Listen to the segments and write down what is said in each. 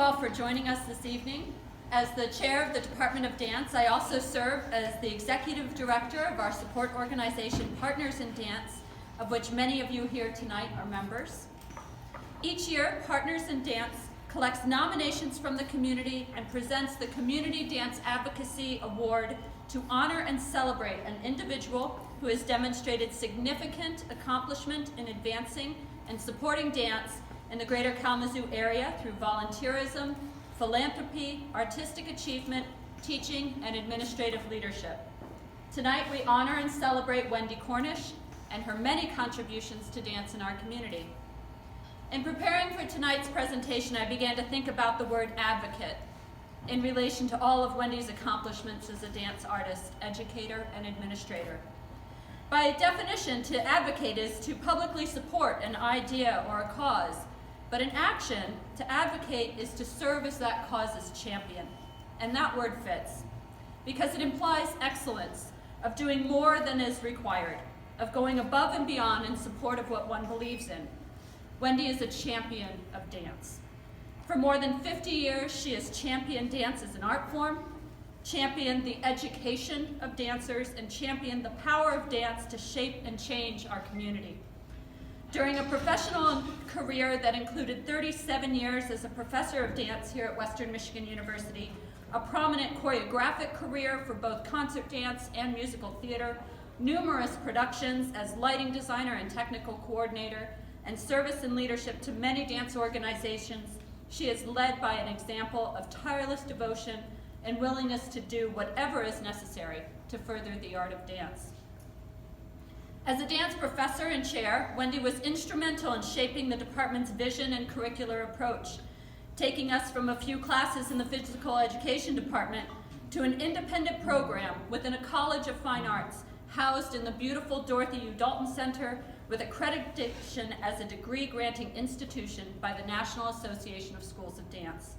all for joining us this evening. As the chair of the Department of Dance, I also serve as the executive director of our support organization, Partners in Dance, of which many of you here tonight are members. Each year, Partners in Dance collects nominations from the community and presents the Community Dance Advocacy Award to honor and celebrate an individual who has demonstrated significant accomplishment in advancing and supporting dance in the greater Kalamazoo area through volunteerism, philanthropy, artistic achievement, teaching, and administrative leadership. Tonight we honor and celebrate Wendy Cornish and her many contributions to dance in our community. In preparing for tonight's presentation, I began to think about the word advocate in relation to all of Wendy's accomplishments as a dance artist, educator, and administrator. By definition, to advocate is to publicly support an idea or a cause, but in action, to advocate is to serve as that cause's champion. And that word fits, because it implies excellence, of doing more than is required, of going above and beyond in support of what one believes in. Wendy is a champion of dance. For more than 50 years, she has championed dance as an art form, championed the education of dancers, and championed the power of dance to shape and change our community. During a professional career that included 37 years as a professor of dance here at Western Michigan University, a prominent choreographic career for both concert dance and musical theater, numerous productions as lighting designer and technical coordinator, and service and leadership to many dance organizations, she is led by an example of tireless devotion and willingness to do whatever is necessary to further the art of dance. As a dance professor and chair, Wendy was instrumental in shaping the department's vision and curricular approach, taking us from a few classes in the physical education department to an independent program within a College of Fine Arts housed in the beautiful Dorothy U. Dalton Center with accreditation as a degree-granting institution by the National Association of Schools of Dance.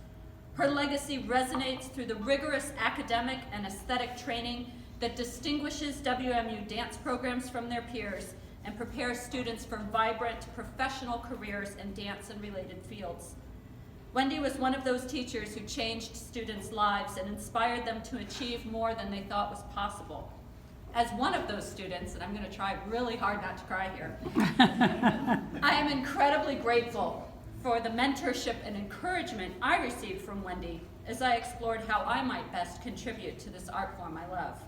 Her legacy resonates through the rigorous academic and aesthetic training that distinguishes WMU dance programs from their peers and prepares students for vibrant professional careers in dance and related fields. Wendy was one of those teachers who changed students' lives and inspired them to achieve more than they thought was possible. As one of those students, and I'm going to try really hard not to cry here, I am incredibly grateful for the mentorship and encouragement I received from Wendy as I explored how I might best contribute to this art form I love.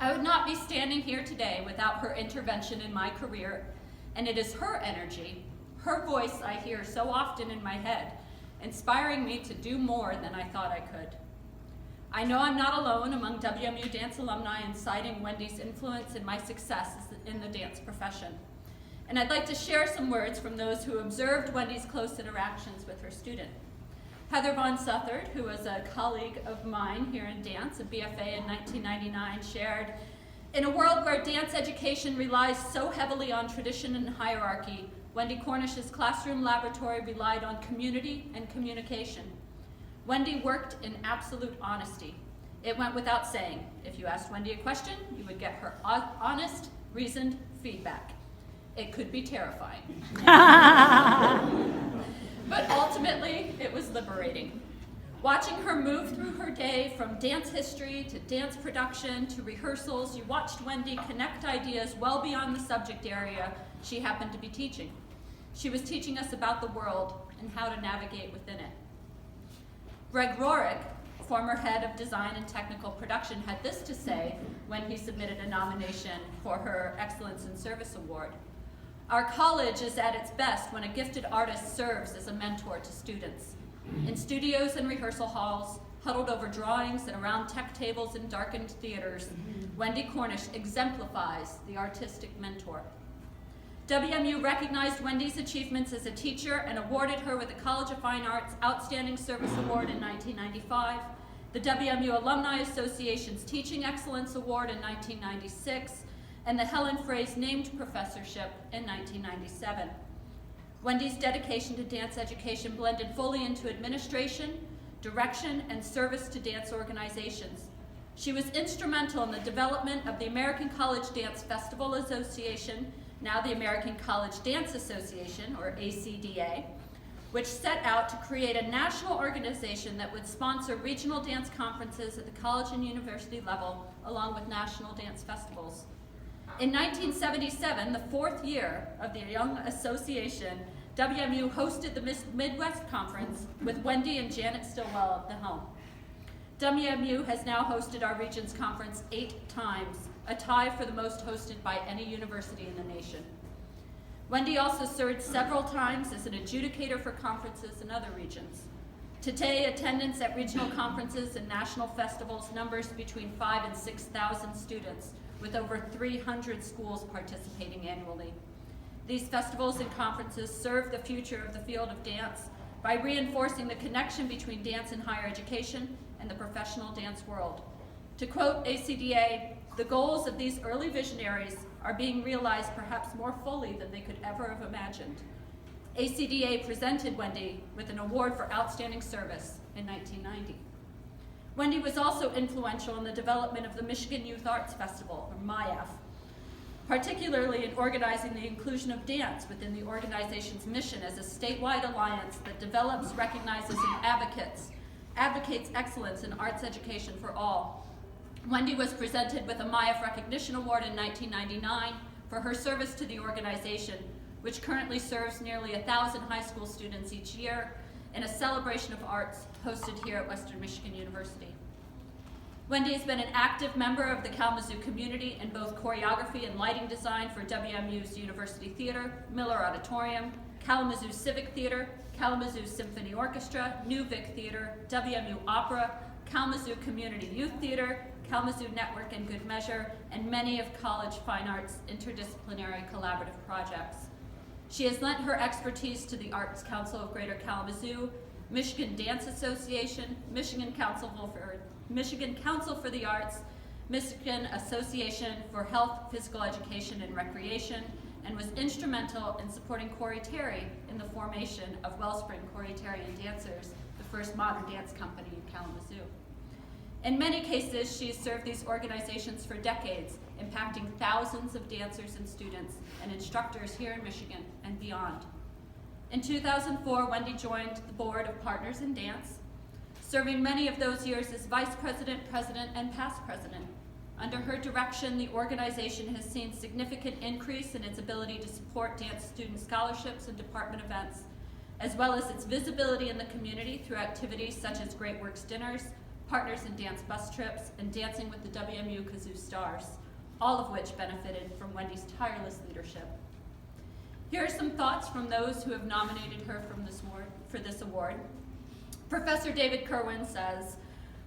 I would not be standing here today without her intervention in my career, and it is her energy, her voice I hear so often in my head, inspiring me to do more than I thought I could. I know I'm not alone among WMU dance alumni in citing Wendy's influence in my success in the dance profession. And I'd like to share some words from those who observed Wendy's close interactions with her student. Heather Von Southard, who was a colleague of mine here in dance, a BFA in 1999, shared, "In a world where dance education relies so heavily on tradition and hierarchy, Wendy Cornish's classroom laboratory relied on community and communication. Wendy worked in absolute honesty. It went without saying, if you asked Wendy a question, you would get her honest, reasoned feedback. It could be terrifying. But ultimately, it was liberating. Watching her move through her day from dance history to dance production to rehearsals, you watched Wendy connect ideas well beyond the subject area she happened to be teaching. She was teaching us about the world and how to navigate within it." Greg Rorick, former head of design and technical production, had this to say when he submitted a nomination for her Excellence in Service Award. "Our college is at its best when a gifted artist serves as a mentor to students. In studios and rehearsal halls, huddled over drawings and around tech tables in darkened theaters, Wendy Cornish exemplifies the artistic mentor." WMU recognized Wendy's achievements as a teacher and awarded her with the College of Fine Arts Outstanding Service Award in 1995, the WMU Alumni Association's Teaching Excellence Award in 1996, and the Helen Fraze Named Professorship in 1997. Wendy's dedication to dance education blended fully into administration, direction, and service to dance organizations. She was instrumental in the development of the American College Dance Festival Association, now the American College Dance Association, or ACDA, which set out to create a national organization that would sponsor regional dance conferences at the college and university level, along with national dance festivals. In 1977, the 4th year of the Young Association, WMU hosted the Midwest Conference with Wendy and Janet Stillwell at the helm. WMU has now hosted our region's conference 8 times, a tie for the most hosted by any university in the nation. Wendy also served several times as an adjudicator for conferences in other regions. Today, attendance at regional conferences and national festivals numbers between 5,000 and 6,000 students, with over 300 schools participating annually. These festivals and conferences serve the future of the field of dance by reinforcing the connection between dance and higher education and the professional dance world. To quote ACDA, the goals of these early visionaries are being realized perhaps more fully than they could ever have imagined. ACDA presented Wendy with an award for outstanding service in 1990. Wendy was also influential in the development of the Michigan Youth Arts Festival, or MYAF, particularly in organizing the inclusion of dance within the organization's mission as a statewide alliance that develops, recognizes, and advocates excellence in arts education for all. Wendy was presented with a MYAF Recognition Award in 1999 for her service to the organization, which currently serves nearly 1,000 high school students each year in a celebration of arts hosted here at Western Michigan University. Wendy has been an active member of the Kalamazoo community in both choreography and lighting design for WMU's University Theater, Miller Auditorium, Kalamazoo Civic Theater, Kalamazoo Symphony Orchestra, New Vic Theater, WMU Opera, Kalamazoo Community Youth Theater, Kalamazoo Network and Good Measure, and many of college fine arts interdisciplinary collaborative projects. She has lent her expertise to the Arts Council of Greater Kalamazoo, Michigan Dance Association, Michigan Council for the Arts, Michigan Association for Health, Physical Education, and Recreation, and was instrumental in supporting Corey Terry in the formation of Wellspring Corey Terry and Dancers, the first modern dance company in Kalamazoo. In many cases, she has served these organizations for decades, impacting thousands of dancers and students and instructors here in Michigan and beyond. In 2004, Wendy joined the board of Partners in Dance, serving many of those years as vice president, president, and past president. Under her direction, the organization has seen significant increase in its ability to support dance student scholarships and department events, as well as its visibility in the community through activities such as Great Works Dinners, Partners in Dance bus trips, and Dancing with the WMU Kazoo Stars, all of which benefited from Wendy's tireless leadership. Here are some thoughts from those who have nominated her for this award. Professor David Kerwin says,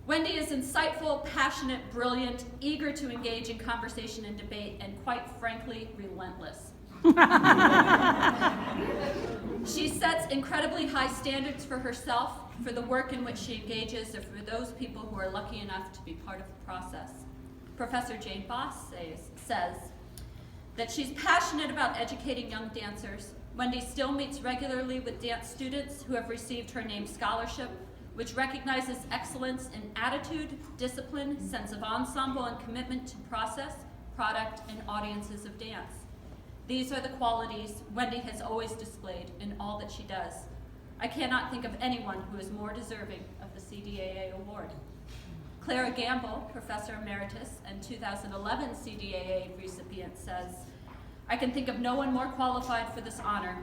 Wendy is insightful, passionate, brilliant, eager to engage in conversation and debate, and quite frankly, relentless. She sets incredibly high standards for herself, for the work in which she engages, or for those people who are lucky enough to be part of the process. Professor Jane Boss says that she's passionate about educating young dancers. Wendy still meets regularly with dance students who have received her named scholarship, which recognizes excellence in attitude, discipline, sense of ensemble, and commitment to process, product, and audiences of dance. These are the qualities Wendy has always displayed in all that she does. I cannot think of anyone who is more deserving of the CDAA award. Clara Gamble, Professor Emeritus and 2011 CDAA recipient, says, I can think of no one more qualified for this honor.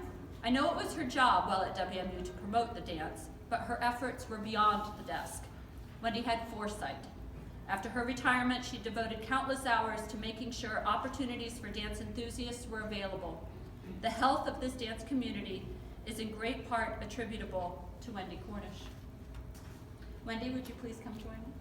I know it was her job while at WMU to promote the dance, but her efforts were beyond the desk. Wendy had foresight. After her retirement, she devoted countless hours to making sure opportunities for dance enthusiasts were available. The health of this dance community is in great part attributable to Wendy Cornish. Wendy, would you please come join me?